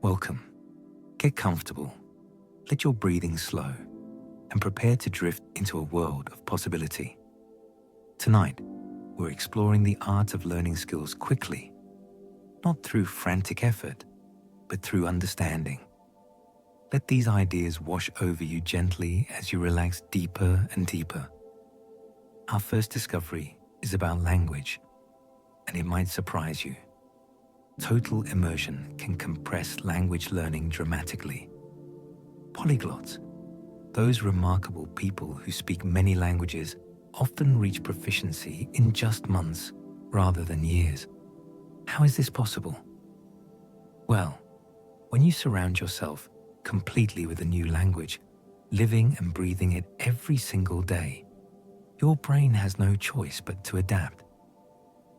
Welcome. Get comfortable, let your breathing slow, and prepare to drift into a world of possibility. Tonight, we're exploring the art of learning skills quickly, not through frantic effort, but through understanding. Let these ideas wash over you gently as you relax deeper and deeper. Our first discovery is about language, and it might surprise you. Total immersion can compress language learning dramatically. Polyglots, those remarkable people who speak many languages, often reach proficiency in just months rather than years. How is this possible? Well, when you surround yourself completely with a new language, living and breathing it every single day, your brain has no choice but to adapt.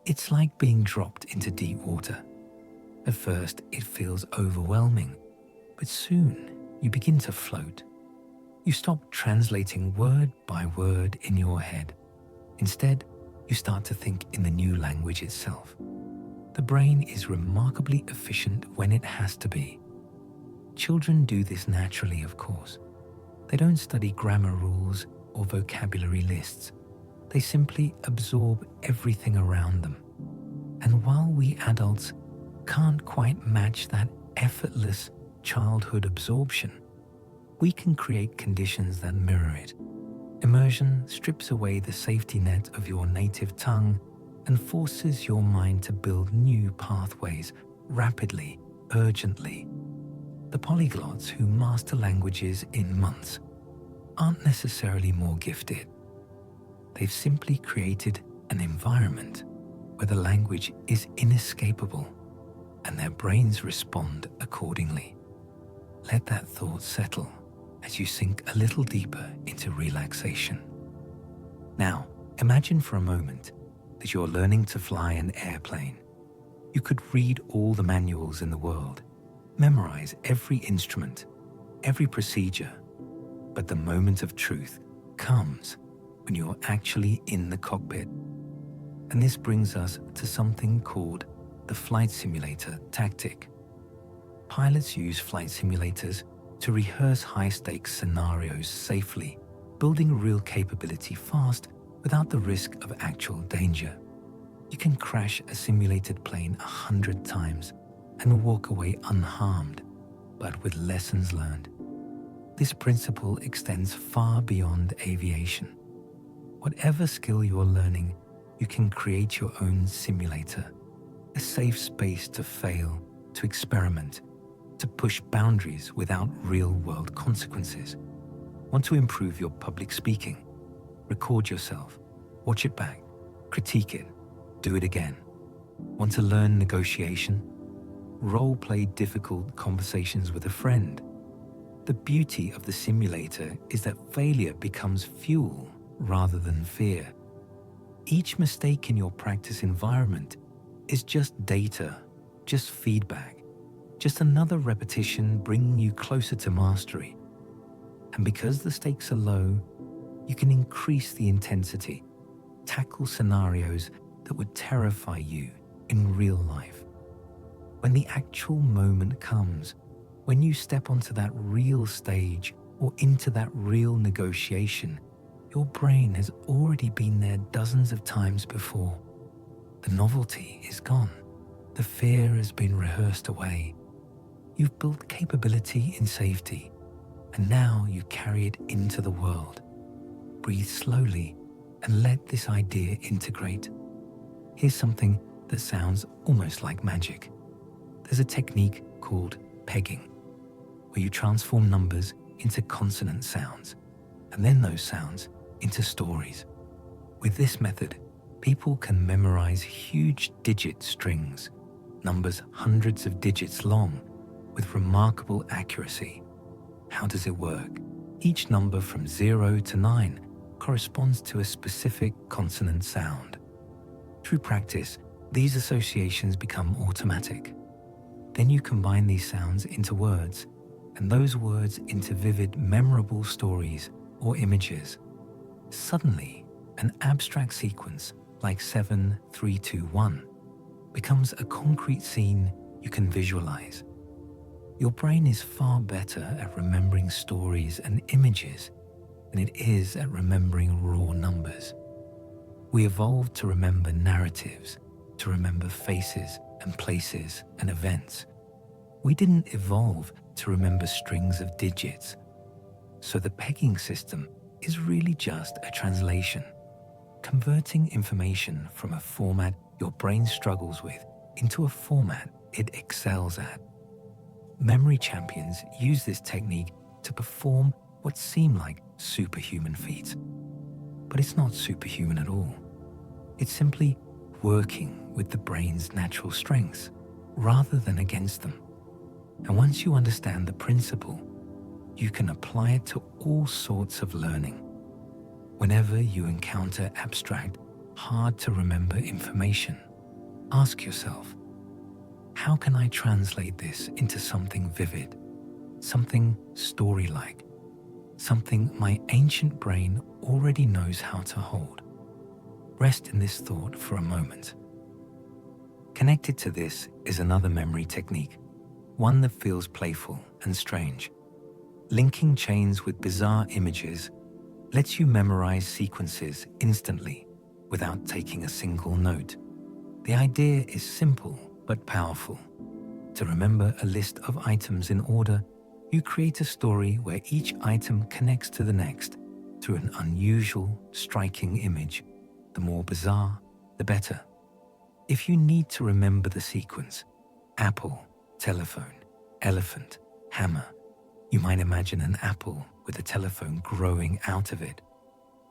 It's like being dropped into deep water. At first, it feels overwhelming, but soon you begin to float. You stop translating word by word in your head. Instead, you start to think in the new language itself. The brain is remarkably efficient when it has to be. Children do this naturally, of course. They don't study grammar rules or vocabulary lists. They simply absorb everything around them. And while we adults can't quite match that effortless childhood absorption, we can create conditions that mirror it. Immersion strips away the safety net of your native tongue and forces your mind to build new pathways rapidly, urgently. The polyglots who master languages in months aren't necessarily more gifted. They've simply created an environment where the language is inescapable and their brains respond accordingly. Let that thought settle as you sink a little deeper into relaxation. Now, imagine for a moment that you're learning to fly an airplane. You could read all the manuals in the world, memorize every instrument, every procedure, but the moment of truth comes when you're actually in the cockpit. And this brings us to something called the flight simulator tactic. Pilots use flight simulators to rehearse high-stakes scenarios safely, building real capability fast without the risk of actual danger. You can crash a simulated plane 100 times and walk away unharmed, but with lessons learned. This principle extends far beyond aviation. Whatever skill you're learning, you can create your own simulator, a safe space to fail, to experiment, to push boundaries without real-world consequences. Want to improve your public speaking? Record yourself, watch it back, critique it, do it again. Want to learn negotiation? Role-play difficult conversations with a friend. The beauty of the simulator is that failure becomes fuel rather than fear. Each mistake in your practice environment is just data, just feedback, just another repetition bringing you closer to mastery. And because the stakes are low, you can increase the intensity, tackle scenarios that would terrify you in real life. When the actual moment comes, when you step onto that real stage or into that real negotiation, your brain has already been there dozens of times before. The novelty is gone. The fear has been rehearsed away. You've built capability in safety, and now you carry it into the world. Breathe slowly and let this idea integrate. Here's something that sounds almost like magic. There's a technique called pegging, where you transform numbers into consonant sounds, and then those sounds into stories. With this method, people can memorize huge digit strings, numbers hundreds of digits long, with remarkable accuracy. How does it work? Each number from 0 to 9 corresponds to a specific consonant sound. Through practice, these associations become automatic. Then you combine these sounds into words, and those words into vivid, memorable stories or images. Suddenly, an abstract sequence like 7, 3, 2, 1 becomes a concrete scene you can visualize. Your brain is far better at remembering stories and images than it is at remembering raw numbers. We evolved to remember narratives, to remember faces and places and events. We didn't evolve to remember strings of digits. So the pegging system is really just a translation, converting information from a format your brain struggles with into a format it excels at. Memory champions use this technique to perform what seem like superhuman feats. But it's not superhuman at all. It's simply working with the brain's natural strengths rather than against them. And once you understand the principle, you can apply it to all sorts of learning. Whenever you encounter abstract, hard to remember information, ask yourself, how can I translate this into something vivid, something story-like, something my ancient brain already knows how to hold? Rest in this thought for a moment. Connected to this is another memory technique, one that feels playful and strange. Linking chains with bizarre images lets you memorize sequences instantly without taking a single note. The idea is simple but powerful. To remember a list of items in order, you create a story where each item connects to the next through an unusual, striking image. The more bizarre, the better. If you need to remember the sequence, apple, telephone, elephant, hammer, you might imagine an apple with a telephone growing out of it.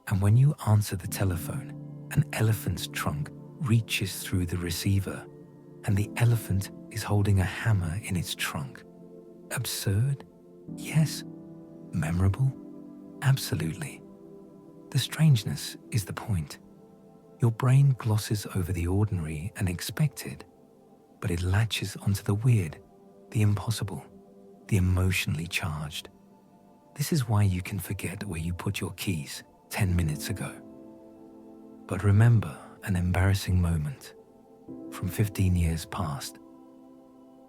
And when you answer the telephone, an elephant's trunk reaches through the receiver, and the elephant is holding a hammer in its trunk. Absurd? Yes. Memorable? Absolutely. The strangeness is the point. Your brain glosses over the ordinary and expected, but it latches onto the weird, the impossible, the emotionally charged. This is why you can forget where you put your keys 10 minutes ago. But remember an embarrassing moment from 15 years past.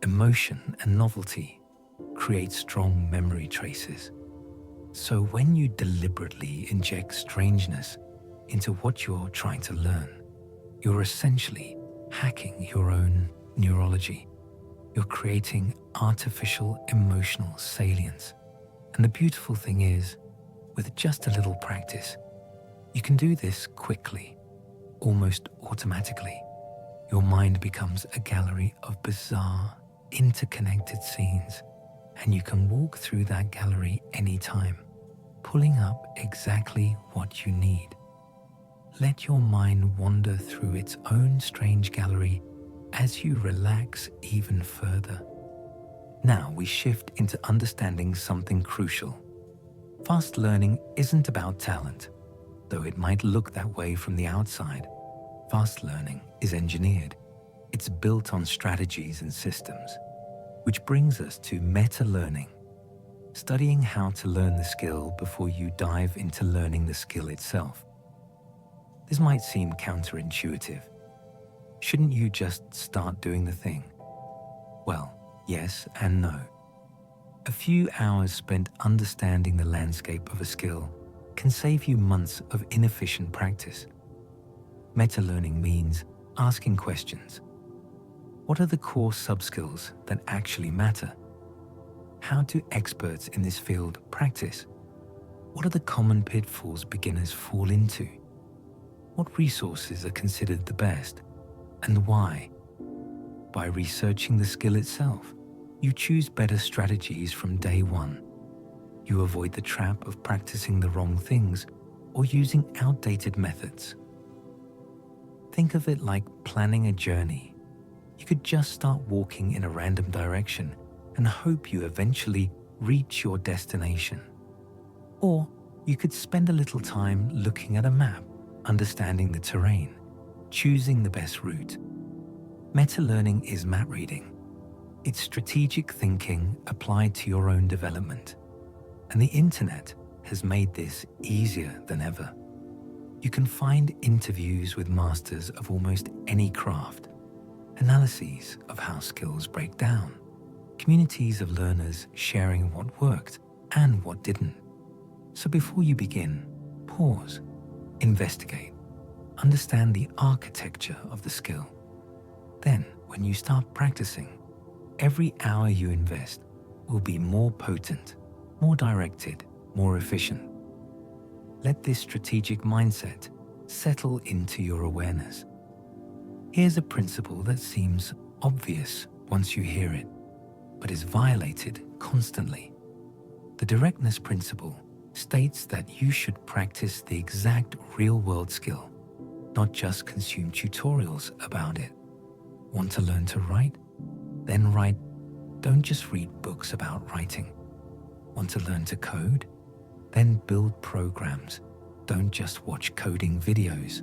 Emotion and novelty create strong memory traces. So when you deliberately inject strangeness into what you're trying to learn, you're essentially hacking your own neurology. You're creating artificial emotional salience. And the beautiful thing is, with just a little practice, you can do this quickly, almost automatically. Your mind becomes a gallery of bizarre, interconnected scenes, and you can walk through that gallery anytime, pulling up exactly what you need. Let your mind wander through its own strange gallery as you relax even further. Now we shift into understanding something crucial. Fast learning isn't about talent, though it might look that way from the outside. Fast learning is engineered. It's built on strategies and systems, which brings us to meta-learning, studying how to learn the skill before you dive into learning the skill itself. This might seem counterintuitive. Shouldn't you just start doing the thing? Well, yes and no. A few hours spent understanding the landscape of a skill can save you months of inefficient practice. Meta-learning means asking questions. What are the core sub-skills that actually matter? How do experts in this field practice? What are the common pitfalls beginners fall into? What resources are considered the best, and why? By researching the skill itself, you choose better strategies from day one. You avoid the trap of practicing the wrong things or using outdated methods. Think of it like planning a journey. You could just start walking in a random direction and hope you eventually reach your destination. Or you could spend a little time looking at a map, understanding the terrain, choosing the best route. Meta-learning is map reading. It's strategic thinking applied to your own development. And the internet has made this easier than ever. You can find interviews with masters of almost any craft, analyses of how skills break down, communities of learners sharing what worked and what didn't. So before you begin, pause, investigate, understand the architecture of the skill. Then, when you start practicing, every hour you invest will be more potent, more directed, more efficient. Let this strategic mindset settle into your awareness. Here's a principle that seems obvious once you hear it, but is violated constantly. The directness principle states that you should practice the exact real-world skill, not just consume tutorials about it. Want to learn to write? Then write. Don't just read books about writing. Want to learn to code? Then build programs. Don't just watch coding videos.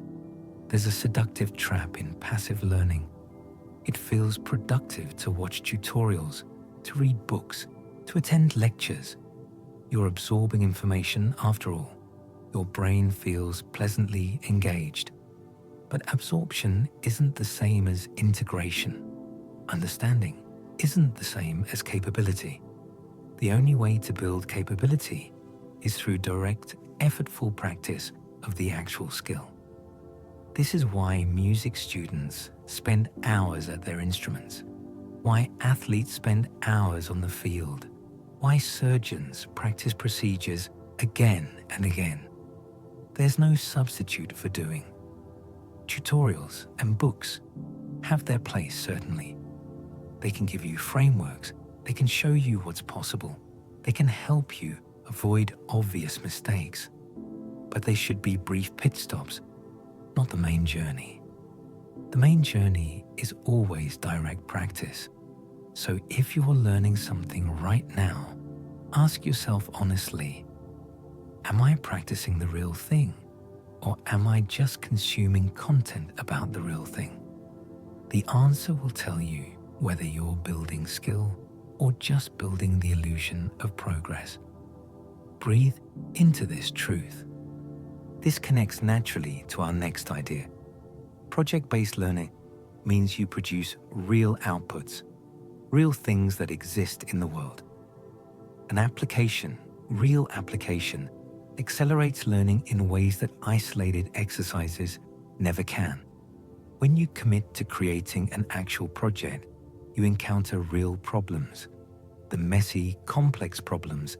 There's a seductive trap in passive learning. It feels productive to watch tutorials, to read books, to attend lectures. You're absorbing information after all. Your brain feels pleasantly engaged. But absorption isn't the same as integration. Understanding isn't the same as capability. The only way to build capability is through direct, effortful practice of the actual skill. This is why music students spend hours at their instruments, why athletes spend hours on the field, why surgeons practice procedures again and again. There's no substitute for doing. Tutorials and books have their place, certainly. They can give you frameworks, they can show you what's possible, they can help you avoid obvious mistakes. But they should be brief pit stops, not the main journey. The main journey is always direct practice. So if you're learning something right now, ask yourself honestly, am I practicing the real thing? Or am I just consuming content about the real thing? The answer will tell you whether you're building skill or just building the illusion of progress. Breathe into this truth. This connects naturally to our next idea. Project-based learning means you produce real outputs, real things that exist in the world. An application, real application, accelerates learning in ways that isolated exercises never can. When you commit to creating an actual project, you encounter real problems, the messy, complex problems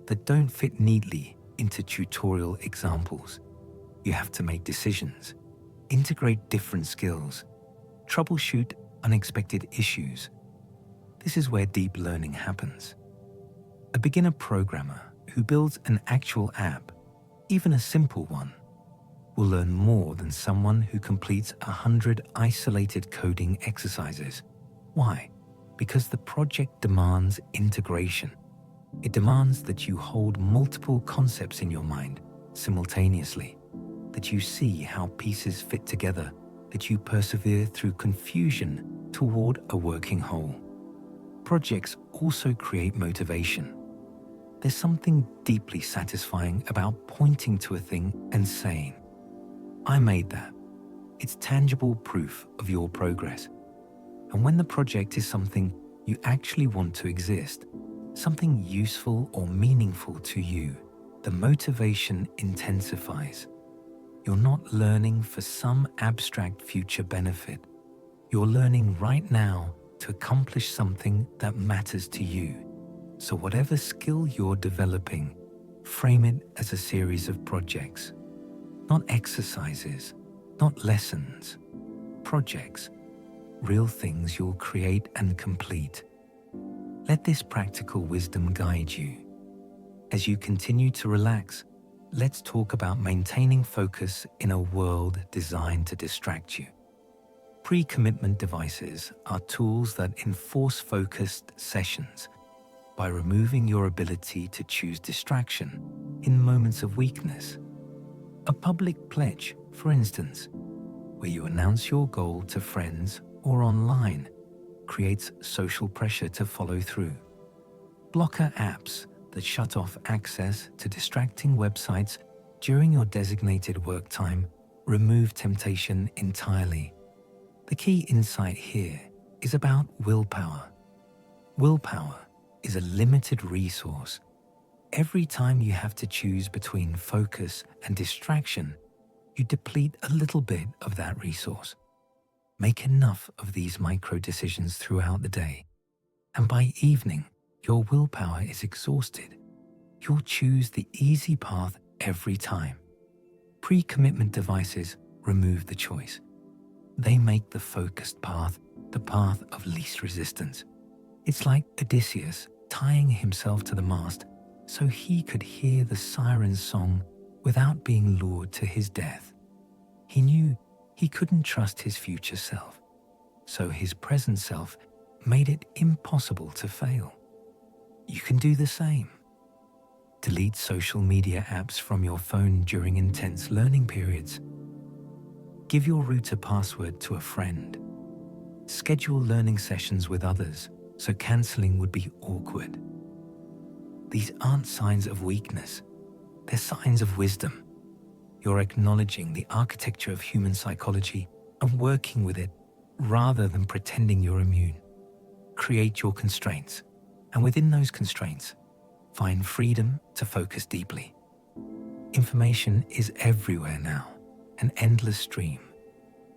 that don't fit neatly into tutorial examples. You have to make decisions, integrate different skills, troubleshoot unexpected issues. This is where deep learning happens. A beginner programmer who builds an actual app, even a simple one, will learn more than someone who completes 100 isolated coding exercises. Why? Because the project demands integration. It demands that you hold multiple concepts in your mind simultaneously, that you see how pieces fit together, that you persevere through confusion toward a working whole. Projects also create motivation. There's something deeply satisfying about pointing to a thing and saying, I made that. It's tangible proof of your progress. And when the project is something you actually want to exist, something useful or meaningful to you, the motivation intensifies. You're not learning for some abstract future benefit. You're learning right now to accomplish something that matters to you. So whatever skill you're developing, frame it as a series of projects. Not exercises, not lessons, projects, real things you'll create and complete. Let this practical wisdom guide you. As you continue to relax, let's talk about maintaining focus in a world designed to distract you. Pre-commitment devices are tools that enforce focused sessions by removing your ability to choose distraction in moments of weakness. A public pledge, for instance, where you announce your goal to friends or online, creates social pressure to follow through. Blocker apps that shut off access to distracting websites during your designated work time remove temptation entirely. The key insight here is about willpower. Willpower is a limited resource. Every time you have to choose between focus and distraction, you deplete a little bit of that resource. Make enough of these micro decisions throughout the day, and by evening, your willpower is exhausted. You'll choose the easy path every time. Pre-commitment devices remove the choice. They make the focused path the path of least resistance. It's like Odysseus tying himself to the mast so he could hear the siren's song without being lured to his death. He knew he couldn't trust his future self, so his present self made it impossible to fail. You can do the same. Delete social media apps from your phone during intense learning periods. Give your router password to a friend. Schedule learning sessions with others so cancelling would be awkward. These aren't signs of weakness, they're signs of wisdom. You're acknowledging the architecture of human psychology and working with it rather than pretending you're immune. Create your constraints, and within those constraints, find freedom to focus deeply. Information is everywhere now, an endless stream,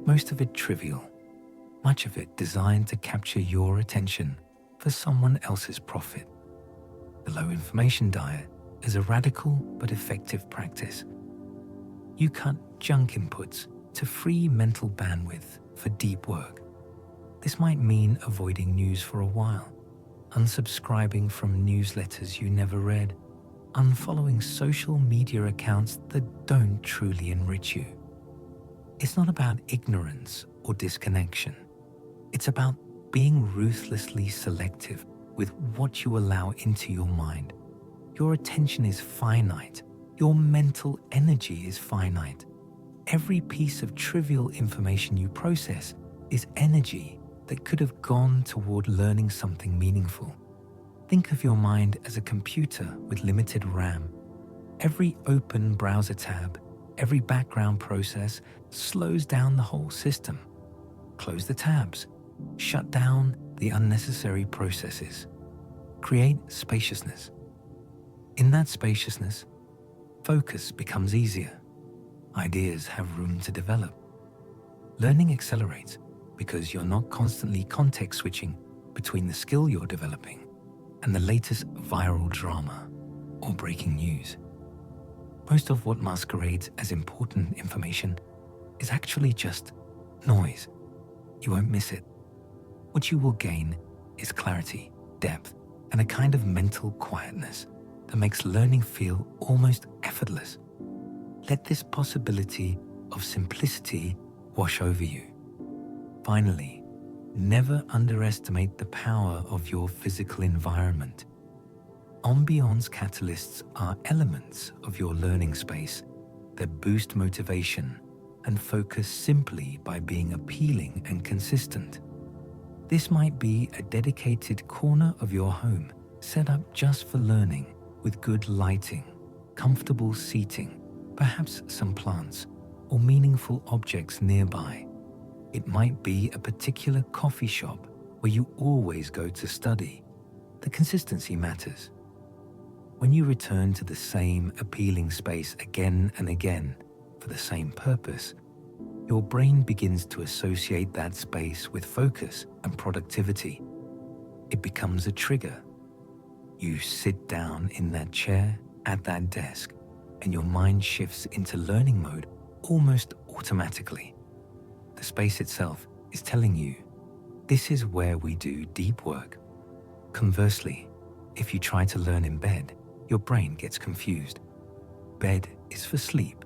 most of it trivial, much of it designed to capture your attention for someone else's profit. The low information diet is a radical but effective practice. You cut junk inputs to free mental bandwidth for deep work. This might mean avoiding news for a while, unsubscribing from newsletters you never read, unfollowing social media accounts that don't truly enrich you. It's not about ignorance or disconnection. It's about being ruthlessly selective with what you allow into your mind. Your attention is finite. Your mental energy is finite. Every piece of trivial information you process is energy that could have gone toward learning something meaningful. Think of your mind as a computer with limited RAM. Every open browser tab, every background process slows down the whole system. Close the tabs. Shut down the unnecessary processes. Create spaciousness. In that spaciousness, focus becomes easier. Ideas have room to develop. Learning accelerates because you're not constantly context switching between the skill you're developing and the latest viral drama or breaking news. Most of what masquerades as important information is actually just noise. You won't miss it. What you will gain is clarity, depth, and a kind of mental quietness that makes learning feel almost effortless. Let this possibility of simplicity wash over you. Finally, never underestimate the power of your physical environment. Ambiance catalysts are elements of your learning space that boost motivation and focus simply by being appealing and consistent. This might be a dedicated corner of your home set up just for learning with good lighting, comfortable seating, perhaps some plants or meaningful objects nearby. It might be a particular coffee shop where you always go to study. The consistency matters. When you return to the same appealing space again and again for the same purpose, your brain begins to associate that space with focus and productivity. It becomes a trigger. You sit down in that chair at that desk, and your mind shifts into learning mode almost automatically. The space itself is telling you, this is where we do deep work. Conversely, if you try to learn in bed, your brain gets confused. Bed is for sleep,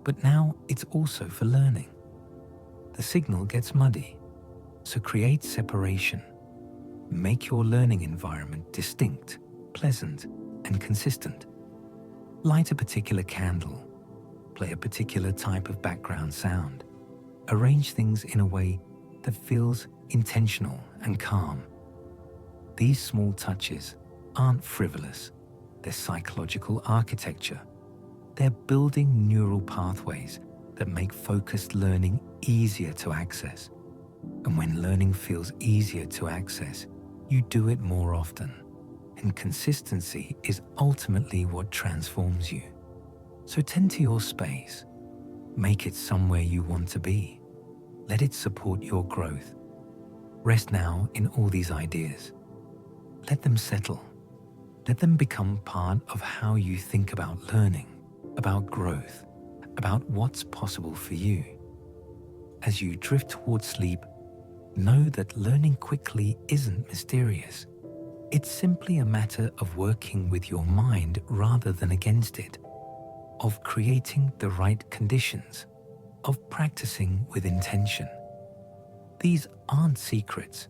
but now it's also for learning. The signal gets muddy, so create separation. Make your learning environment distinct, pleasant, and consistent. Light a particular candle. Play a particular type of background sound. Arrange things in a way that feels intentional and calm. These small touches aren't frivolous. They're psychological architecture. They're building neural pathways that make focused learning easier to access. And when learning feels easier to access, you do it more often, and consistency is ultimately what transforms you. So tend to your space. Make it somewhere you want to be. Let it support your growth. Rest now in all these ideas. Let them settle. Let them become part of how you think about learning, about growth, about what's possible for you. As you drift towards sleep, know that learning quickly isn't mysterious. It's simply a matter of working with your mind rather than against it, of creating the right conditions, of practicing with intention. These aren't secrets.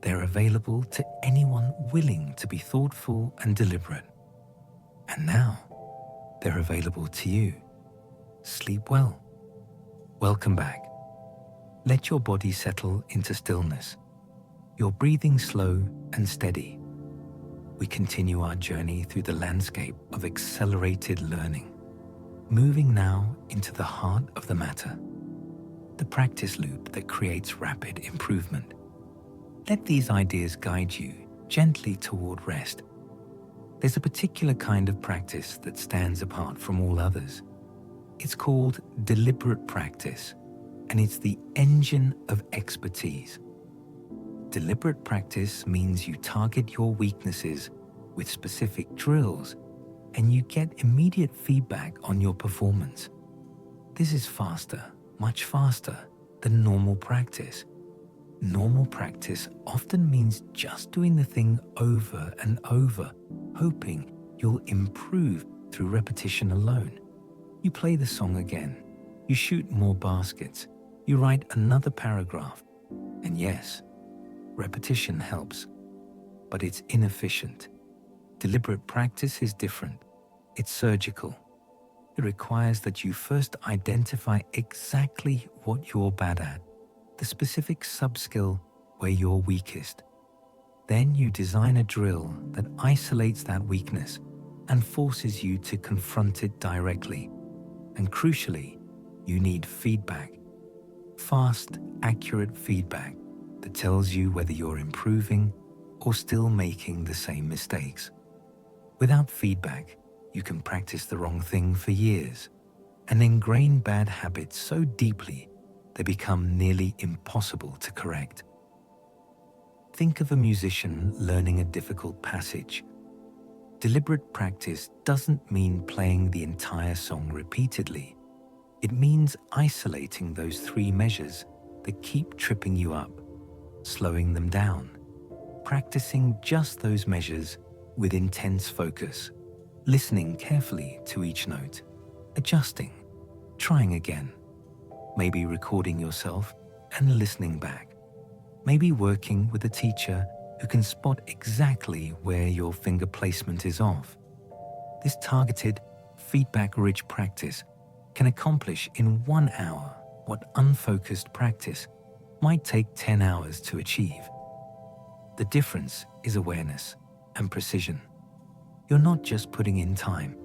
They're available to anyone willing to be thoughtful and deliberate. And now, they're available to you. Sleep well. Welcome back. Let your body settle into stillness. Your breathing slow and steady. We continue our journey through the landscape of accelerated learning, moving now into the heart of the matter, the practice loop that creates rapid improvement. Let these ideas guide you gently toward rest. There's a particular kind of practice that stands apart from all others. It's called deliberate practice, and it's the engine of expertise. Deliberate practice means you target your weaknesses with specific drills, and you get immediate feedback on your performance. This is faster, much faster than normal practice. Normal practice often means just doing the thing over and over, hoping you'll improve through repetition alone. You play the song again, you shoot more baskets, you write another paragraph, and yes, repetition helps, but it's inefficient. Deliberate practice is different. It's surgical. It requires that you first identify exactly what you're bad at, the specific sub-skill where you're weakest. Then you design a drill that isolates that weakness and forces you to confront it directly. And crucially, you need feedback. Fast, accurate feedback that tells you whether you're improving or still making the same mistakes. Without feedback, you can practice the wrong thing for years and ingrain bad habits so deeply they become nearly impossible to correct. Think of a musician learning a difficult passage. Deliberate practice doesn't mean playing the entire song repeatedly. It means isolating those three measures that keep tripping you up, slowing them down, practicing just those measures with intense focus, listening carefully to each note, adjusting, trying again, maybe recording yourself and listening back, maybe working with a teacher who can spot exactly where your finger placement is off. This targeted, feedback-rich practice can accomplish in 1 hour what unfocused practice might take 10 hours to achieve. The difference is awareness and precision. You're not just putting in time,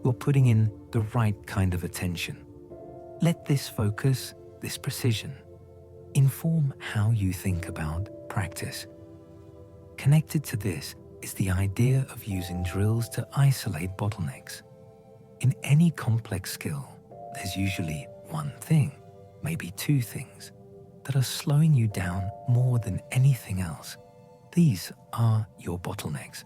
you're putting in the right kind of attention. Let this focus, this precision, inform how you think about practice. Connected to this is the idea of using drills to isolate bottlenecks. In any complex skill, there's usually one thing, maybe two things, that are slowing you down more than anything else. These are your bottlenecks.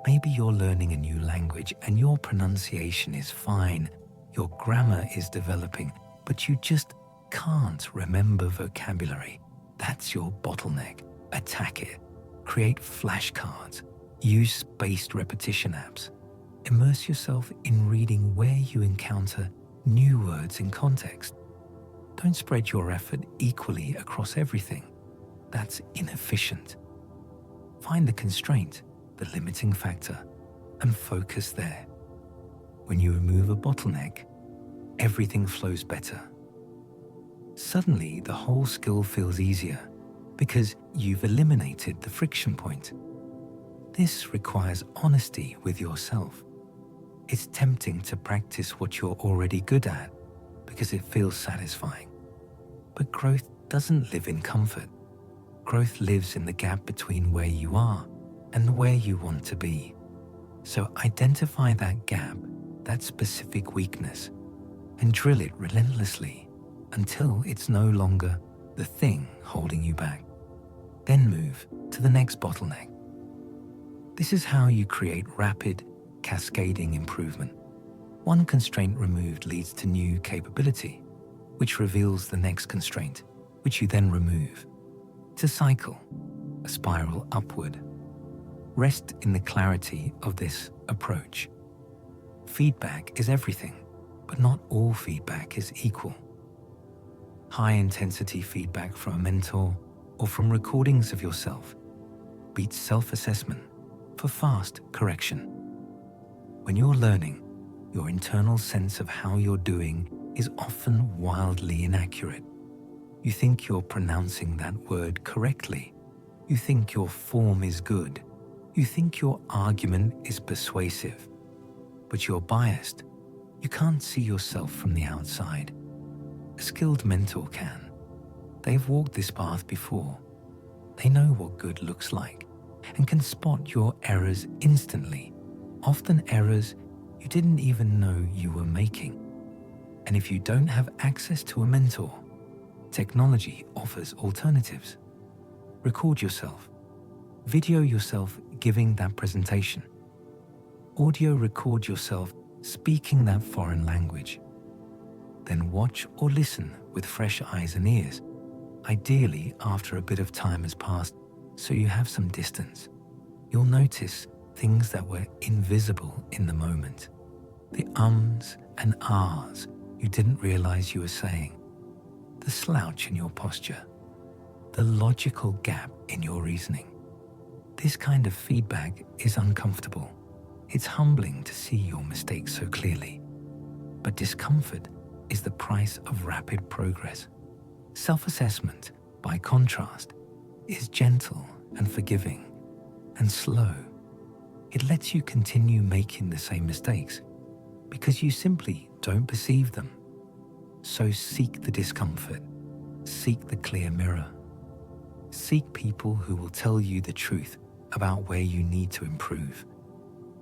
Maybe you're learning a new language and your pronunciation is fine, your grammar is developing, but you just can't remember vocabulary. That's your bottleneck. Attack it. Create flashcards. Use spaced repetition apps. Immerse yourself in reading where you encounter new words in context. Don't spread your effort equally across everything. That's inefficient. Find the constraint, the limiting factor, and focus there. When you remove a bottleneck, everything flows better. Suddenly, the whole skill feels easier because you've eliminated the friction point. This requires honesty with yourself. It's tempting to practice what you're already good at because it feels satisfying. But growth doesn't live in comfort. Growth lives in the gap between where you are and where you want to be. So identify that gap, that specific weakness, and drill it relentlessly until it's no longer the thing holding you back. Then move to the next bottleneck. This is how you create rapid, cascading improvement. One constraint removed leads to new capability, which reveals the next constraint, which you then remove. It's a cycle, a spiral upward. Rest in the clarity of this approach. Feedback is everything, but not all feedback is equal. High-intensity feedback from a mentor or from recordings of yourself beats self-assessment for fast correction. When you're learning, your internal sense of how you're doing is often wildly inaccurate. You think you're pronouncing that word correctly. You think your form is good. You think your argument is persuasive. But you're biased. You can't see yourself from the outside. A skilled mentor can. They've walked this path before. They know what good looks like and can spot your errors instantly, often errors you didn't even know you were making. And if you don't have access to a mentor, technology offers alternatives. Record yourself. Video yourself giving that presentation. Audio record yourself speaking that foreign language. Then watch or listen with fresh eyes and ears, ideally after a bit of time has passed so you have some distance. You'll notice things that were invisible in the moment. The ums and ahs you didn't realize you were saying. The slouch in your posture. The logical gap in your reasoning. This kind of feedback is uncomfortable. It's humbling to see your mistakes so clearly. But discomfort is the price of rapid progress. Self-assessment, by contrast, is gentle and forgiving and slow. It lets you continue making the same mistakes because you simply don't perceive them. So seek the discomfort. Seek the clear mirror. Seek people who will tell you the truth about where you need to improve.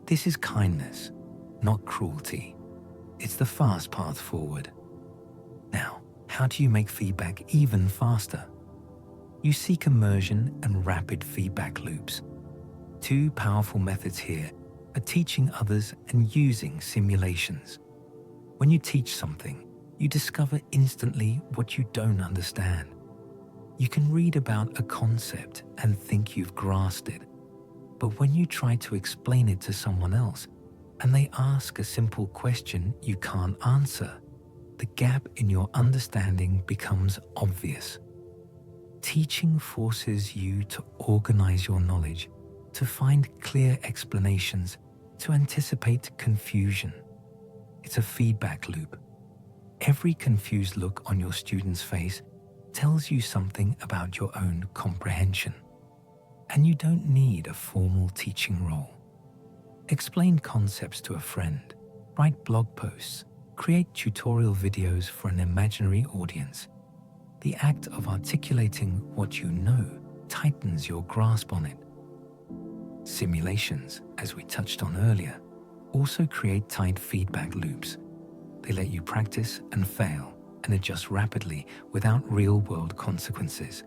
This is kindness, not cruelty. It's the fast path forward. Now, how do you make feedback even faster? You seek immersion and rapid feedback loops. Two powerful methods here are teaching others and using simulations. When you teach something, you discover instantly what you don't understand. You can read about a concept and think you've grasped it. But when you try to explain it to someone else and they ask a simple question you can't answer, the gap in your understanding becomes obvious. Teaching forces you to organize your knowledge, to find clear explanations, to anticipate confusion. It's a feedback loop. Every confused look on your student's face tells you something about your own comprehension. And you don't need a formal teaching role. Explain concepts to a friend, write blog posts, create tutorial videos for an imaginary audience. The act of articulating what you know tightens your grasp on it. Simulations, as we touched on earlier, also create tight feedback loops. They let you practice and fail and adjust rapidly without real-world consequences.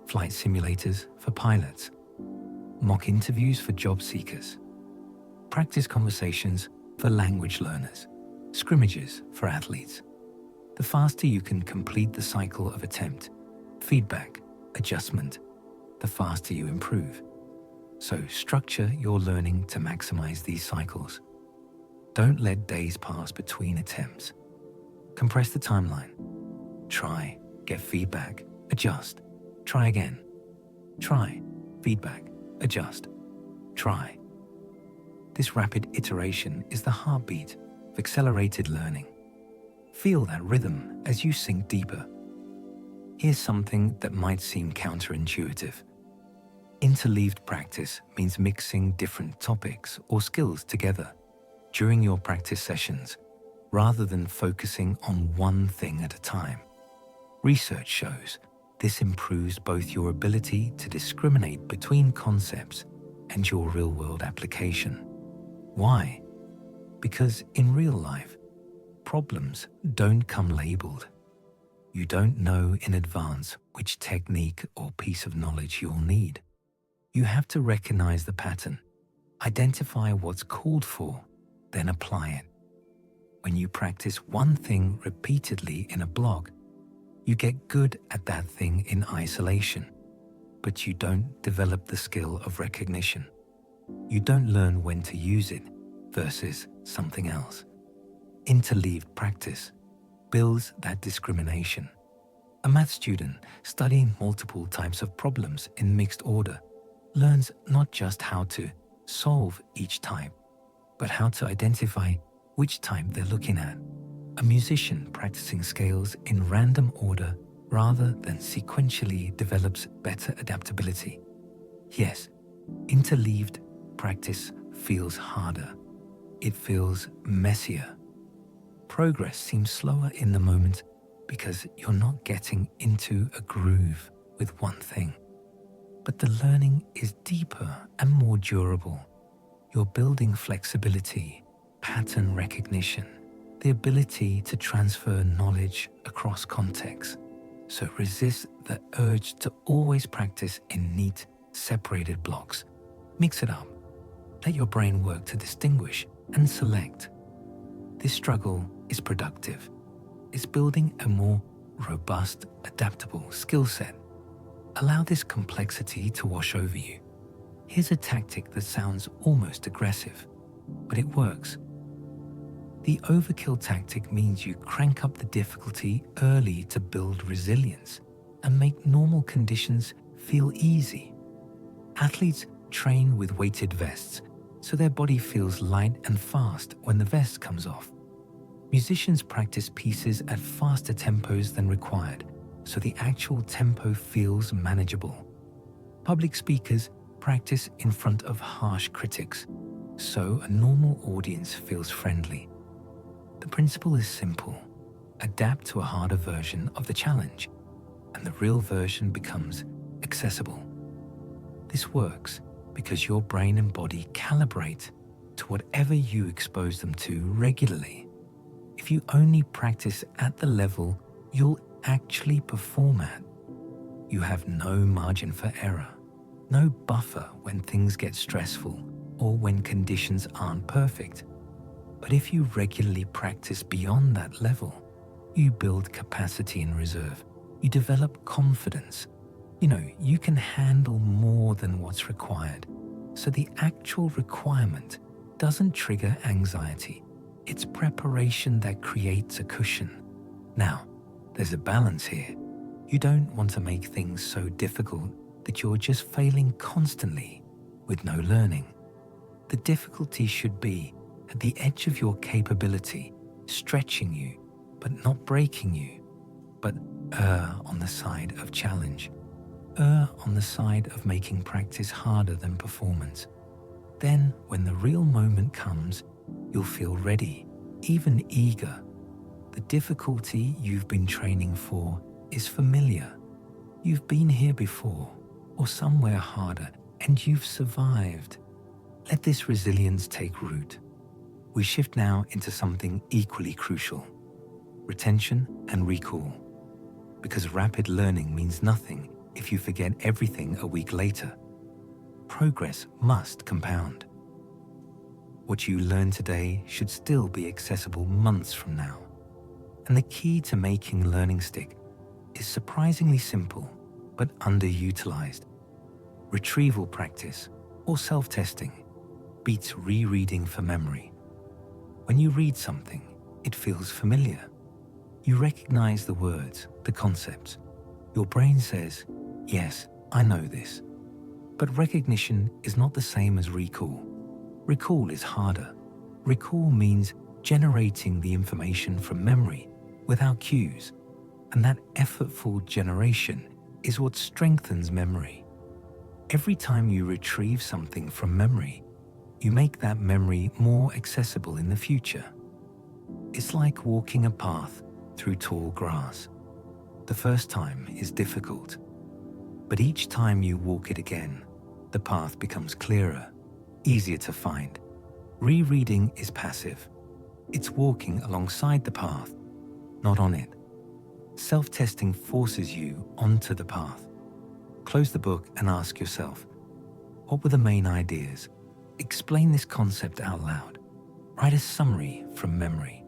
Flight simulators for pilots, mock interviews for job seekers, practice conversations for language learners, scrimmages for athletes. The faster you can complete the cycle of attempt, feedback, adjustment, the faster you improve. So structure your learning to maximize these cycles. Don't let days pass between attempts. Compress the timeline. Try, get feedback, adjust, try again. Try, feedback, adjust, try. This rapid iteration is the heartbeat of accelerated learning. Feel that rhythm as you sink deeper. Here's something that might seem counterintuitive. Interleaved practice means mixing different topics or skills together during your practice sessions, rather than focusing on one thing at a time. Research shows This improves both your ability to discriminate between concepts and your real-world application. Why? Because in real life, problems don't come labeled. You don't know in advance which technique or piece of knowledge you'll need. You have to recognize the pattern, identify what's called for, then apply it. When you practice one thing repeatedly in a block, you get good at that thing in isolation, but you don't develop the skill of recognition. You don't learn when to use it versus something else. Interleaved practice builds that discrimination. A math student studying multiple types of problems in mixed order learns not just how to solve each type, but how to identify which type they're looking at. A musician practicing scales in random order rather than sequentially develops better adaptability. Yes, interleaved practice feels harder. It feels messier. Progress seems slower in the moment because you're not getting into a groove with one thing. But the learning is deeper and more durable. You're building flexibility, pattern recognition, the ability to transfer knowledge across contexts. So resist the urge to always practice in neat, separated blocks. Mix it up. Let your brain work to distinguish and select. This struggle is productive. It's building a more robust, adaptable skill set. Allow this complexity to wash over you. Here's a tactic that sounds almost aggressive, but it works. The overkill tactic means you crank up the difficulty early to build resilience and make normal conditions feel easy. Athletes train with weighted vests, so their body feels light and fast when the vest comes off. Musicians practice pieces at faster tempos than required, so the actual tempo feels manageable. Public speakers practice in front of harsh critics, so a normal audience feels friendly. The principle is simple. Adapt to a harder version of the challenge, and the real version becomes accessible. This works because your brain and body calibrate to whatever you expose them to regularly. If you only practice at the level you'll actually perform at, you have no margin for error, no buffer when things get stressful or when conditions aren't perfect. But if you regularly practice beyond that level, you build capacity and reserve. You develop confidence. You can handle more than what's required. So the actual requirement doesn't trigger anxiety. It's preparation that creates a cushion. Now, there's a balance here. You don't want to make things so difficult that you're just failing constantly with no learning. The difficulty should be at the edge of your capability, stretching you, but not breaking you. But err on the side of challenge. Err on the side of making practice harder than performance. Then, when the real moment comes, you'll feel ready, even eager. The difficulty you've been training for is familiar. You've been here before, or somewhere harder, and you've survived. Let this resilience take root. We shift now into something equally crucial: retention and recall. Because rapid learning means nothing if you forget everything a week later. Progress must compound. What you learn today should still be accessible months from now. And the key to making learning stick is surprisingly simple but underutilized. Retrieval practice, or self-testing, beats rereading for memory. When you read something, it feels familiar. You recognize the words, the concepts. Your brain says, yes, I know this. But recognition is not the same as recall. Recall is harder. Recall means generating the information from memory without cues. And that effortful generation is what strengthens memory. Every time you retrieve something from memory, you make that memory more accessible in the future. It's like walking a path through tall grass. The first time is difficult, but each time you walk it again, the path becomes clearer, easier to find. Rereading is passive. It's walking alongside the path, not on it. Self-testing forces you onto the path. Close the book and ask yourself, what were the main ideas? Explain this concept out loud. Write a summary from memory.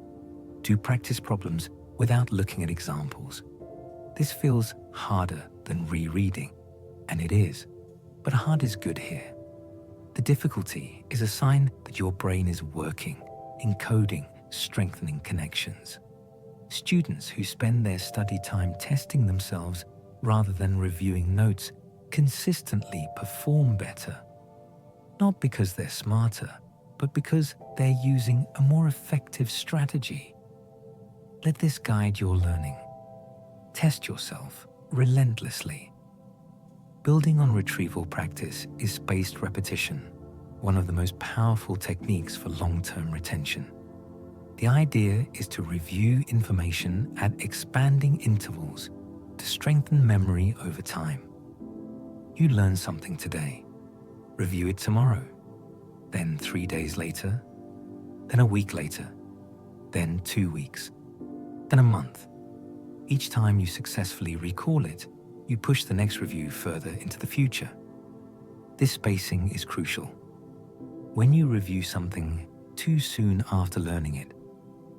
Do practice problems without looking at examples. This feels harder than rereading, and it is, but hard is good here. The difficulty is a sign that your brain is working, encoding, strengthening connections. Students who spend their study time testing themselves rather than reviewing notes consistently perform better. Not because they're smarter, but because they're using a more effective strategy. Let this guide your learning. Test yourself relentlessly. Building on retrieval practice is spaced repetition, one of the most powerful techniques for long-term retention. The idea is to review information at expanding intervals to strengthen memory over time. You learn something today. Review it tomorrow, then 3 days later, then a week later, then 2 weeks, then a month. Each time you successfully recall it, you push the next review further into the future. This spacing is crucial. When you review something too soon after learning it,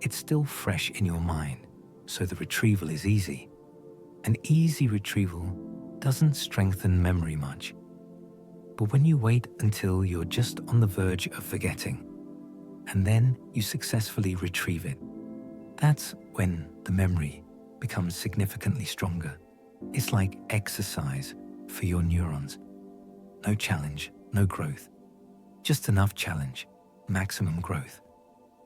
it's still fresh in your mind, so the retrieval is easy. An easy retrieval doesn't strengthen memory much. But when you wait until you're just on the verge of forgetting, and then you successfully retrieve it, that's when the memory becomes significantly stronger. It's like exercise for your neurons. No challenge, no growth. Just enough challenge, maximum growth.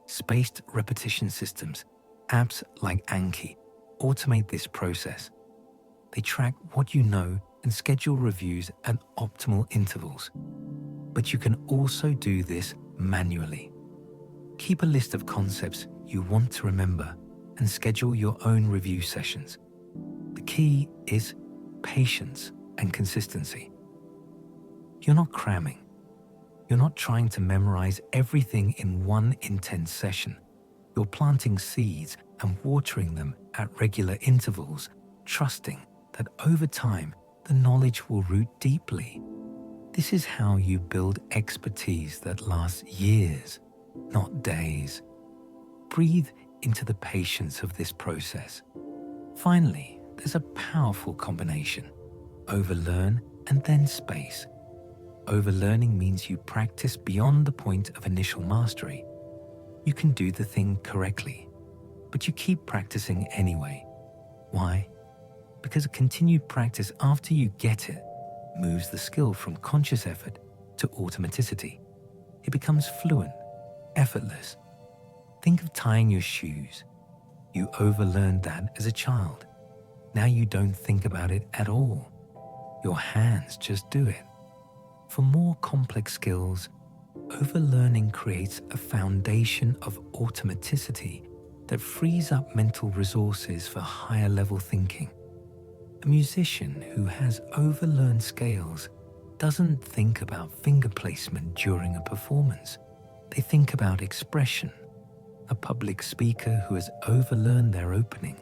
Spaced repetition systems, apps like Anki, automate this process. They track what you know and schedule reviews at optimal intervals. But you can also do this manually. Keep a list of concepts you want to remember and schedule your own review sessions. The key is patience and consistency. You're not cramming. You're not trying to memorize everything in one intense session. You're planting seeds and watering them at regular intervals, trusting that over time, the knowledge will root deeply. This is how you build expertise that lasts years, not days. Breathe into the patience of this process. Finally, there's a powerful combination: overlearn and then space. Overlearning means you practice beyond the point of initial mastery. You can do the thing correctly, but you keep practicing anyway. Why? Because a continued practice after you get it moves the skill from conscious effort to automaticity. It becomes fluent, effortless. Think of tying your shoes. You overlearned that as a child. Now you don't think about it at all. Your hands just do it. For more complex skills, overlearning creates a foundation of automaticity that frees up mental resources for higher level thinking. A musician who has overlearned scales doesn't think about finger placement during a performance. They think about expression. A public speaker who has overlearned their opening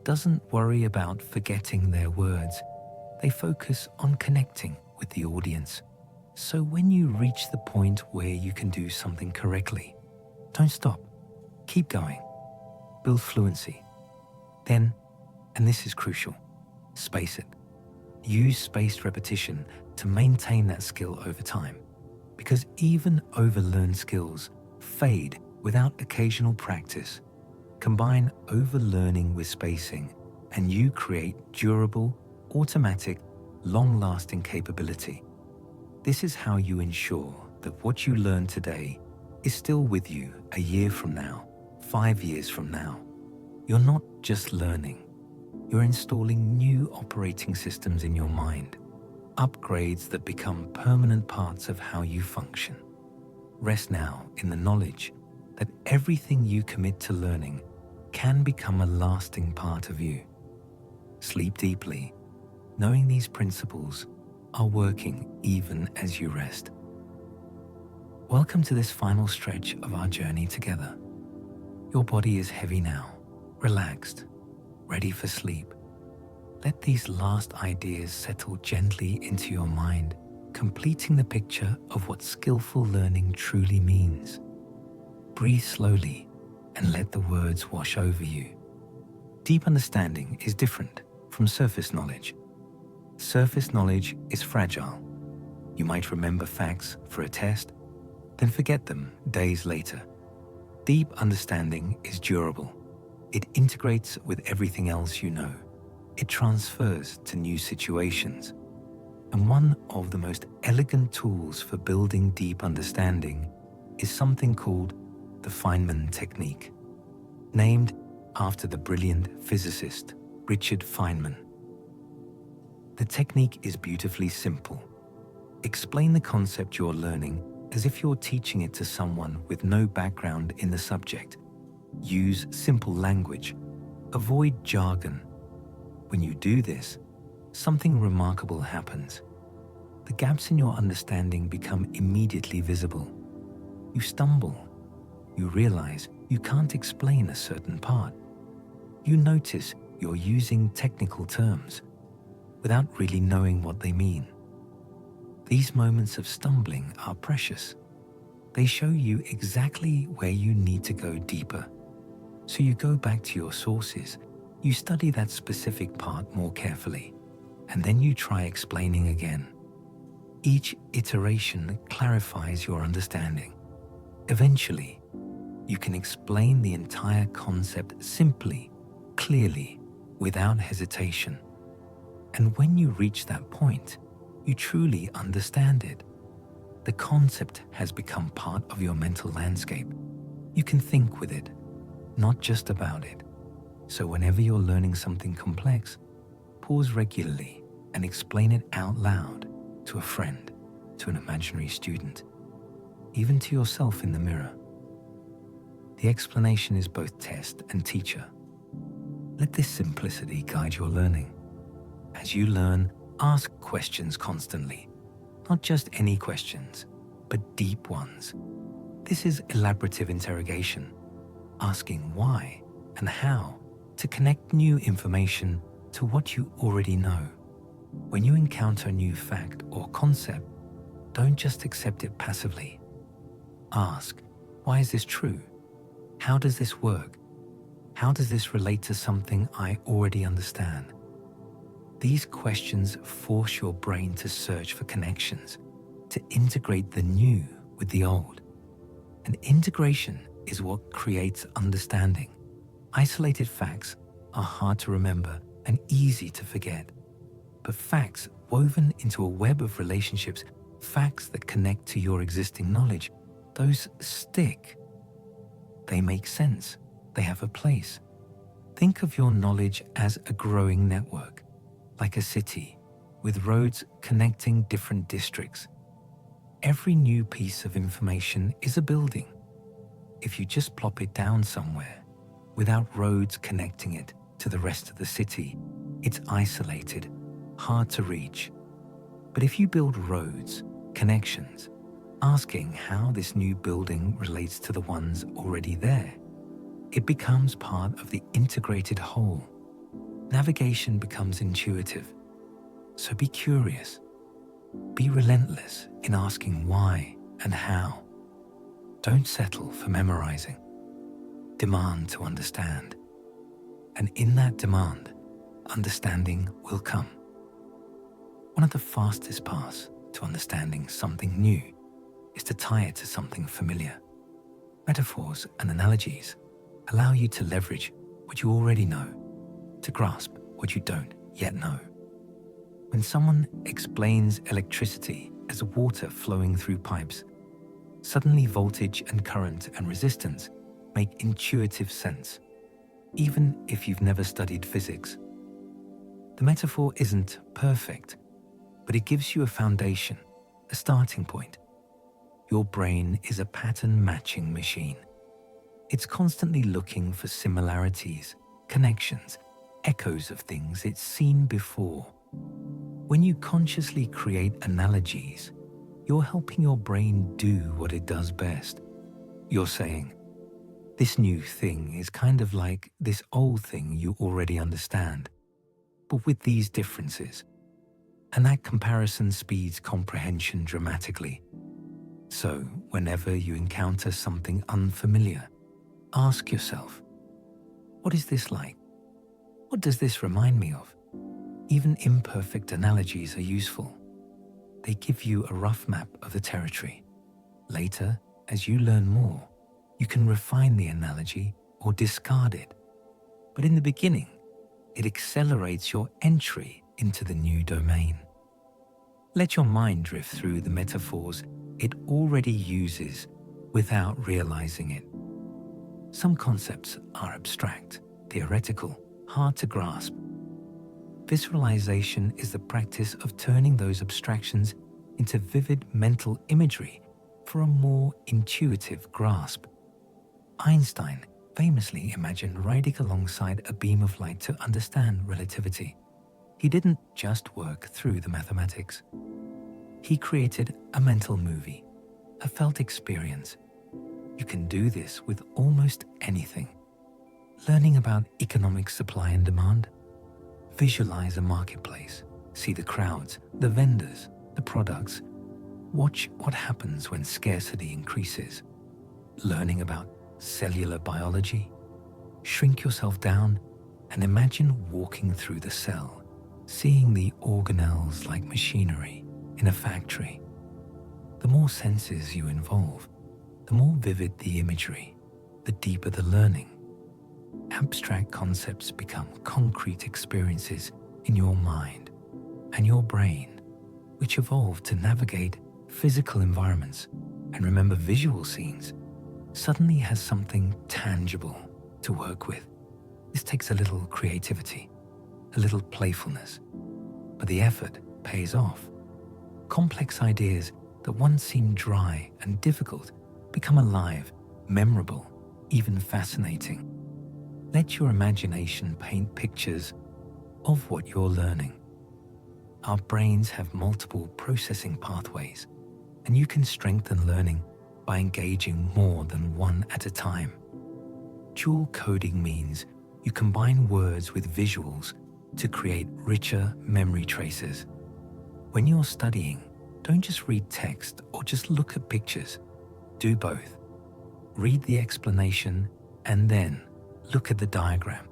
doesn't worry about forgetting their words. They focus on connecting with the audience. So when you reach the point where you can do something correctly, don't stop. Keep going. Build fluency. Then, and this is crucial, space it. Use spaced repetition to maintain that skill over time, because even overlearned skills fade without occasional practice. Combine overlearning with spacing, and you create durable, automatic, long-lasting capability. This is how you ensure that what you learn today is still with you a year from now, 5 years from now. You're not just learning. You're installing new operating systems in your mind, upgrades that become permanent parts of how you function. Rest now in the knowledge that everything you commit to learning can become a lasting part of you. Sleep deeply, knowing these principles are working even as you rest. Welcome to this final stretch of our journey together. Your body is heavy now, relaxed, ready for sleep. Let these last ideas settle gently into your mind, completing the picture of what skillful learning truly means. Breathe slowly and let the words wash over you. Deep understanding is different from surface knowledge. Surface knowledge is fragile. You might remember facts for a test, then forget them days later. Deep understanding is durable. It integrates with everything else you know. It transfers to new situations. And one of the most elegant tools for building deep understanding is something called the Feynman technique, named after the brilliant physicist Richard Feynman. The technique is beautifully simple. Explain the concept you're learning as if you're teaching it to someone with no background in the subject. Use simple language. Avoid jargon. When you do this, something remarkable happens. The gaps in your understanding become immediately visible. You stumble. You realize you can't explain a certain part. You notice you're using technical terms without really knowing what they mean. These moments of stumbling are precious. They show you exactly where you need to go deeper. So you go back to your sources, you study that specific part more carefully, and then you try explaining again. Each iteration clarifies your understanding. Eventually, you can explain the entire concept simply, clearly, without hesitation. And when you reach that point, you truly understand it. The concept has become part of your mental landscape. You can think with it, not just about it. So whenever you're learning something complex, pause regularly and explain it out loud to a friend, to an imaginary student, even to yourself in the mirror. The explanation is both test and teacher. Let this simplicity guide your learning. As you learn, ask questions constantly. Not just any questions, but deep ones. This is elaborative interrogation, asking why and how to connect new information to what you already know. When you encounter a new fact or concept, don't just accept it passively. Ask, why is this true? How does this work? How does this relate to something I already understand? These questions force your brain to search for connections, to integrate the new with the old. And integration is what creates understanding. Isolated facts are hard to remember and easy to forget. But facts woven into a web of relationships, facts that connect to your existing knowledge, those stick. They make sense. They have a place. Think of your knowledge as a growing network, like a city, with roads connecting different districts. Every new piece of information is a building. If you just plop it down somewhere, without roads connecting it to the rest of the city, it's isolated, hard to reach. But if you build roads, connections, asking how this new building relates to the ones already there, it becomes part of the integrated whole. Navigation becomes intuitive. So be curious. Be relentless in asking why and how. Don't settle for memorizing. Demand to understand. And in that demand, understanding will come. One of the fastest paths to understanding something new is to tie it to something familiar. Metaphors and analogies allow you to leverage what you already know, to grasp what you don't yet know. When someone explains electricity as water flowing through pipes, suddenly voltage and current and resistance make intuitive sense, even if you've never studied physics. The metaphor isn't perfect, but it gives you a foundation, a starting point. Your brain is a pattern-matching machine. It's constantly looking for similarities, connections, echoes of things it's seen before. When you consciously create analogies, you're helping your brain do what it does best. You're saying, this new thing is kind of like this old thing you already understand, but with these differences. And that comparison speeds comprehension dramatically. So, whenever you encounter something unfamiliar, ask yourself, what is this like? What does this remind me of? Even imperfect analogies are useful. They give you a rough map of the territory. Later, as you learn more, you can refine the analogy or discard it. But in the beginning, it accelerates your entry into the new domain. Let your mind drift through the metaphors it already uses without realizing it. Some concepts are abstract, theoretical, hard to grasp. Visualization is the practice of turning those abstractions into vivid mental imagery for a more intuitive grasp. Einstein famously imagined riding alongside a beam of light to understand relativity. He didn't just work through the mathematics. He created a mental movie, a felt experience. You can do this with almost anything. Learning about economic supply and demand. Visualize a marketplace. See the crowds, the vendors, the products. Watch what happens when scarcity increases. Learning about cellular biology. Shrink yourself down and imagine walking through the cell, seeing the organelles like machinery in a factory. The more senses you involve, the more vivid the imagery, the deeper the learning. Abstract concepts become concrete experiences in your mind and your brain, which evolve to navigate physical environments and remember visual scenes, suddenly has something tangible to work with. This takes a little creativity, a little playfulness, but the effort pays off. Complex ideas that once seemed dry and difficult become alive, memorable, even fascinating. Let your imagination paint pictures of what you're learning. Our brains have multiple processing pathways, and you can strengthen learning by engaging more than one at a time. Dual coding means you combine words with visuals to create richer memory traces. When you're studying, don't just read text or just look at pictures. Do both. Read the explanation and then look at the diagram.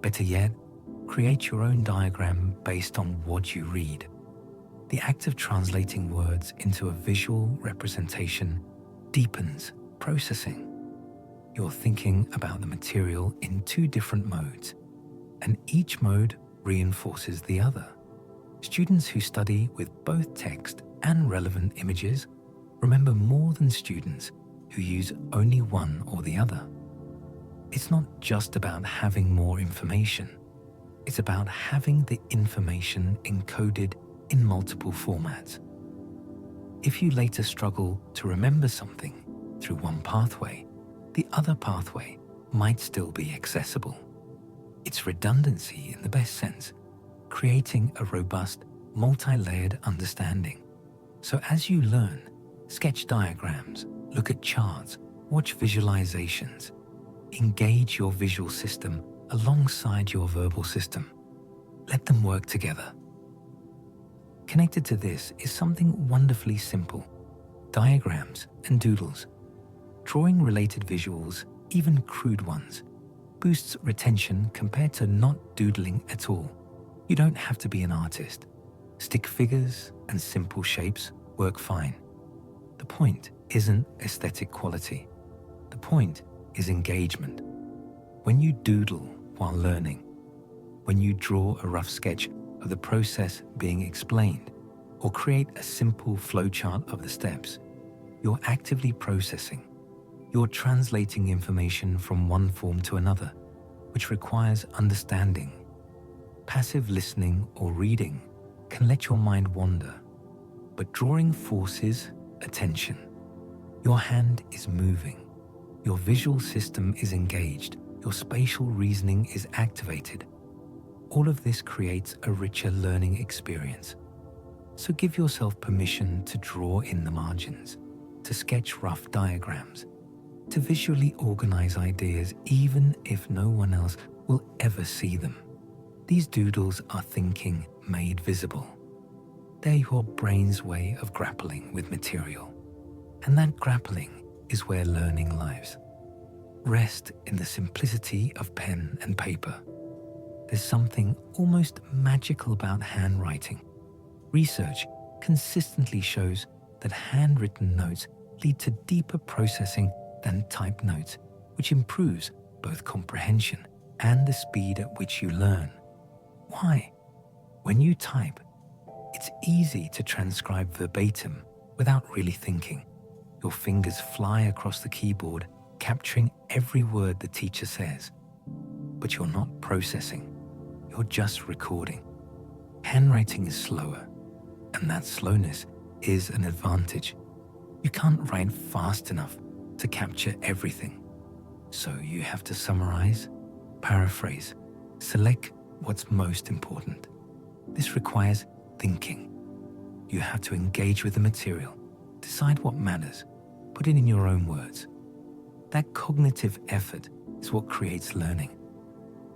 Better yet, create your own diagram based on what you read. The act of translating words into a visual representation deepens processing. You're thinking about the material in two different modes, and each mode reinforces the other. Students who study with both text and relevant images remember more than students who use only one or the other. It's not just about having more information. It's about having the information encoded in multiple formats. If you later struggle to remember something through one pathway, the other pathway might still be accessible. It's redundancy in the best sense, creating a robust, multi-layered understanding. So as you learn, sketch diagrams, look at charts, watch visualizations, engage your visual system alongside your verbal system. Let them work together. Connected to this is something wonderfully simple: diagrams and doodles. Drawing related visuals, even crude ones, boosts retention compared to not doodling at all. You don't have to be an artist. Stick figures and simple shapes work fine. The point isn't aesthetic quality. The point is engagement. When you doodle while learning, when you draw a rough sketch of the process being explained, or create a simple flowchart of the steps, you're actively processing. You're translating information from one form to another, which requires understanding. Passive listening or reading can let your mind wander, but drawing forces attention. Your hand is moving. Your visual system is engaged. Your spatial reasoning is activated. All of this creates a richer learning experience. So give yourself permission to draw in the margins, to sketch rough diagrams, to visually organize ideas even if no one else will ever see them. These doodles are thinking made visible. They're your brain's way of grappling with material. And that grappling is where learning lives. Rest in the simplicity of pen and paper. There's something almost magical about handwriting. Research consistently shows that handwritten notes lead to deeper processing than typed notes, which improves both comprehension and the speed at which you learn. Why? When you type, it's easy to transcribe verbatim without really thinking. Your fingers fly across the keyboard, capturing every word the teacher says. But you're not processing, you're just recording. Handwriting is slower, and that slowness is an advantage. You can't write fast enough to capture everything. So you have to summarize, paraphrase, select what's most important. This requires thinking. You have to engage with the material, decide what matters, put it in your own words. That cognitive effort is what creates learning.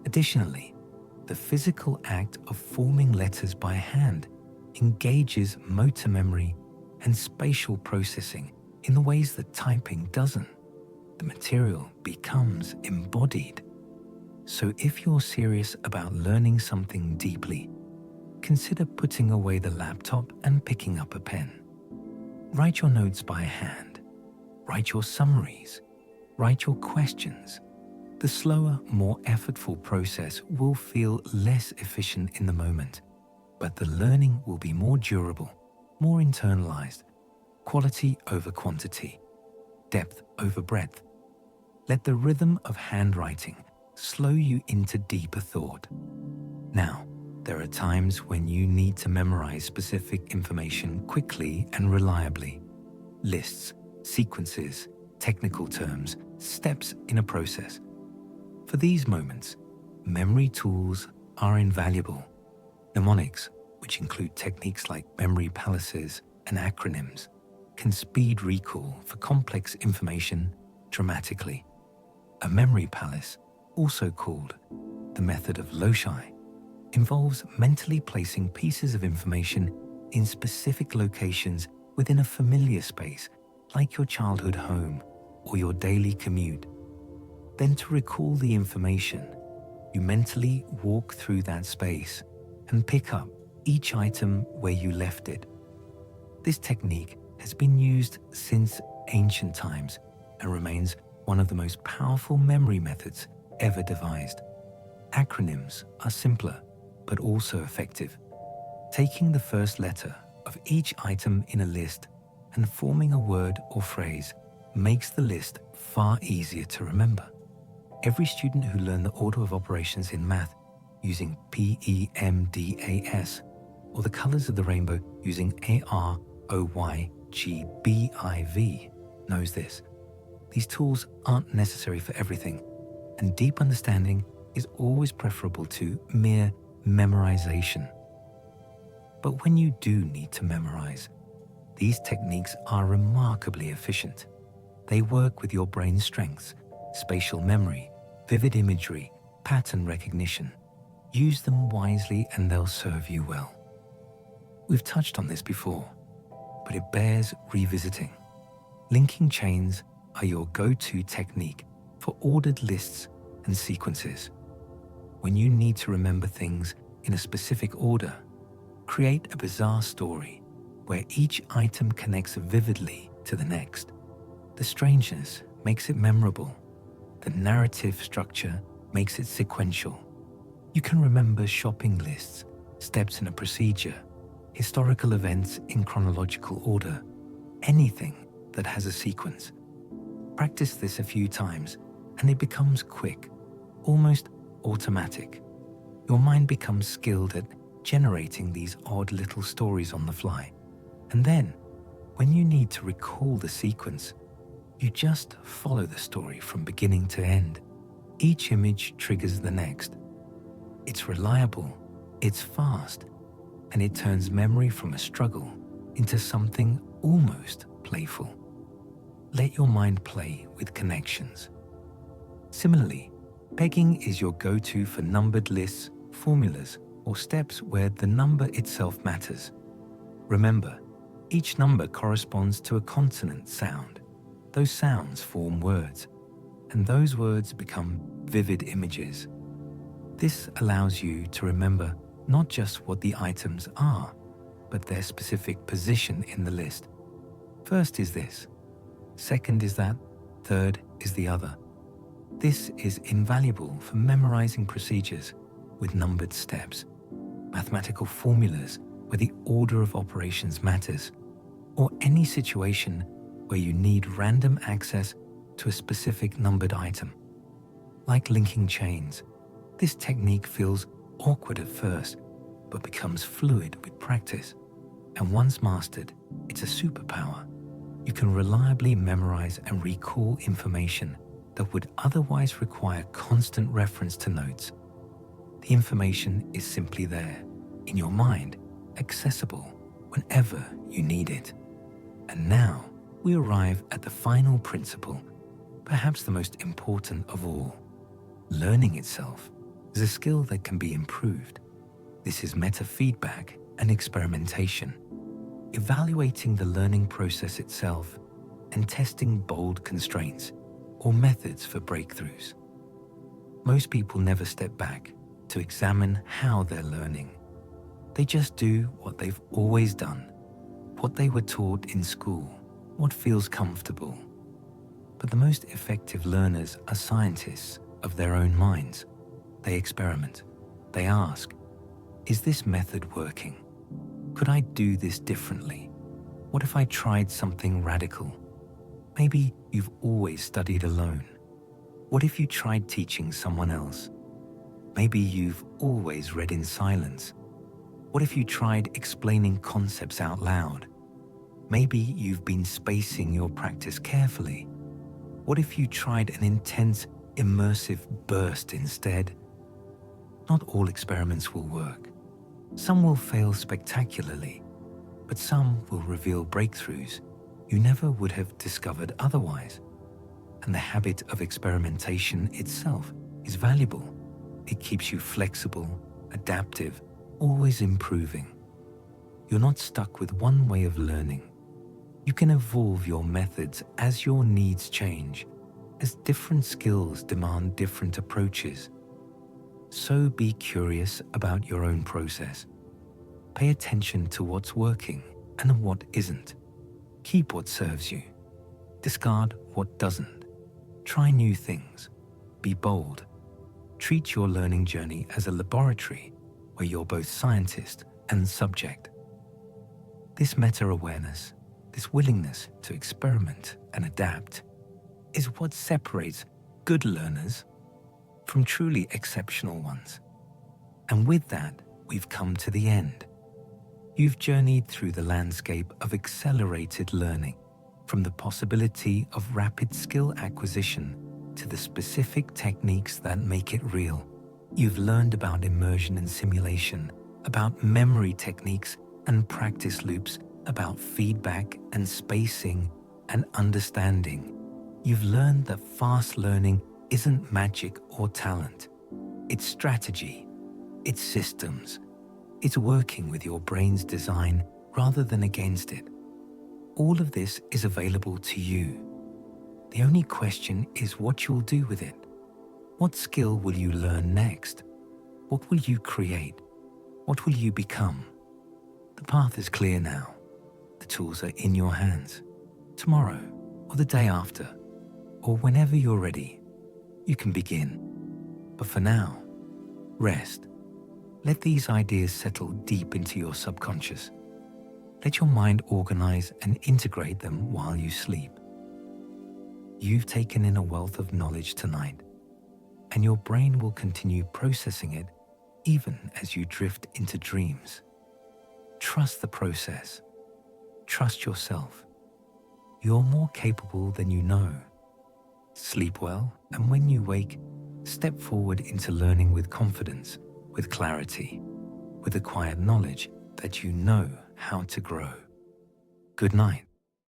Additionally, the physical act of forming letters by hand engages motor memory and spatial processing in the ways that typing doesn't. The material becomes embodied. So if you're serious about learning something deeply, consider putting away the laptop and picking up a pen. Write your notes by hand. Write your summaries. Write your questions. The slower, more effortful process will feel less efficient in the moment, but the learning will be more durable, more internalized, quality over quantity, depth over breadth. Let the rhythm of handwriting slow you into deeper thought. Now, there are times when you need to memorize specific information quickly and reliably. Lists, sequences, technical terms, steps in a process. For these moments, memory tools are invaluable. Mnemonics, which include techniques like memory palaces and acronyms, can speed recall for complex information dramatically. A memory palace, also called the method of loci, involves mentally placing pieces of information in specific locations within a familiar space, like your childhood home or your daily commute. Then to recall the information, you mentally walk through that space and pick up each item where you left it. This technique has been used since ancient times and remains one of the most powerful memory methods ever devised. Acronyms are simpler, but also effective. Taking the first letter of each item in a list and forming a word or phrase makes the list far easier to remember. Every student who learned the order of operations in math using PEMDAS, or the colors of the rainbow using AROYGBIV, knows this. These tools aren't necessary for everything, and deep understanding is always preferable to mere memorization. But when you do need to memorize, these techniques are remarkably efficient. They work with your brain's strengths, spatial memory, vivid imagery, pattern recognition. Use them wisely and they'll serve you well. We've touched on this before, but it bears revisiting. Linking chains are your go-to technique for ordered lists and sequences. When you need to remember things in a specific order, create a bizarre story where each item connects vividly to the next. The strangeness makes it memorable. The narrative structure makes it sequential. You can remember shopping lists, steps in a procedure, historical events in chronological order, anything that has a sequence. Practice this a few times and it becomes quick, almost automatic. Your mind becomes skilled at generating these odd little stories on the fly. And then, when you need to recall the sequence, you just follow the story from beginning to end. Each image triggers the next. It's reliable, it's fast, and it turns memory from a struggle into something almost playful. Let your mind play with connections. Similarly, pegging is your go-to for numbered lists, formulas, or steps where the number itself matters. Remember, each number corresponds to a consonant sound. Those sounds form words, and those words become vivid images. This allows you to remember not just what the items are, but their specific position in the list. First is this, second is that, third is the other. This is invaluable for memorizing procedures with numbered steps, mathematical formulas where the order of operations matters, or any situation where you need random access to a specific numbered item. Like linking chains, this technique feels awkward at first, but becomes fluid with practice. And once mastered, it's a superpower. You can reliably memorize and recall information that would otherwise require constant reference to notes. The information is simply there, in your mind, accessible whenever you need it. And now we arrive at the final principle, perhaps the most important of all. Learning itself is a skill that can be improved. This is meta-feedback and experimentation, evaluating the learning process itself and testing bold constraints or methods for breakthroughs. Most people never step back to examine how they're learning. They just do what they've always done, what they were taught in school, what feels comfortable. But the most effective learners are scientists of their own minds. They experiment. They ask, is this method working? Could I do this differently? What if I tried something radical? Maybe you've always studied alone. What if you tried teaching someone else? Maybe you've always read in silence. What if you tried explaining concepts out loud? Maybe you've been spacing your practice carefully. What if you tried an intense, immersive burst instead? Not all experiments will work. Some will fail spectacularly, but some will reveal breakthroughs you never would have discovered otherwise. And the habit of experimentation itself is valuable. It keeps you flexible, adaptive, always improving. You're not stuck with one way of learning. You can evolve your methods as your needs change, as different skills demand different approaches. So be curious about your own process. Pay attention to what's working and what isn't. Keep what serves you. Discard what doesn't. Try new things. Be bold. Treat your learning journey as a laboratory where you're both scientist and subject. This meta-awareness, this willingness to experiment and adapt, is what separates good learners from truly exceptional ones. And with that, we've come to the end. You've journeyed through the landscape of accelerated learning, from the possibility of rapid skill acquisition to the specific techniques that make it real. You've learned about immersion and simulation, about memory techniques and practice loops, about feedback and spacing and understanding. You've learned that fast learning isn't magic or talent. It's strategy. It's systems. It's working with your brain's design rather than against it. All of this is available to you. The only question is what you'll do with it. What skill will you learn next? What will you create? What will you become? The path is clear now. The tools are in your hands. Tomorrow, or the day after, or whenever you're ready, you can begin. But for now, rest. Let these ideas settle deep into your subconscious. Let your mind organize and integrate them while you sleep. You've taken in a wealth of knowledge tonight, and your brain will continue processing it even as you drift into dreams. Trust the process. Trust yourself. You're more capable than you know. Sleep well, and when you wake, step forward into learning with confidence, with clarity, with the quiet knowledge that you know how to grow. Good night.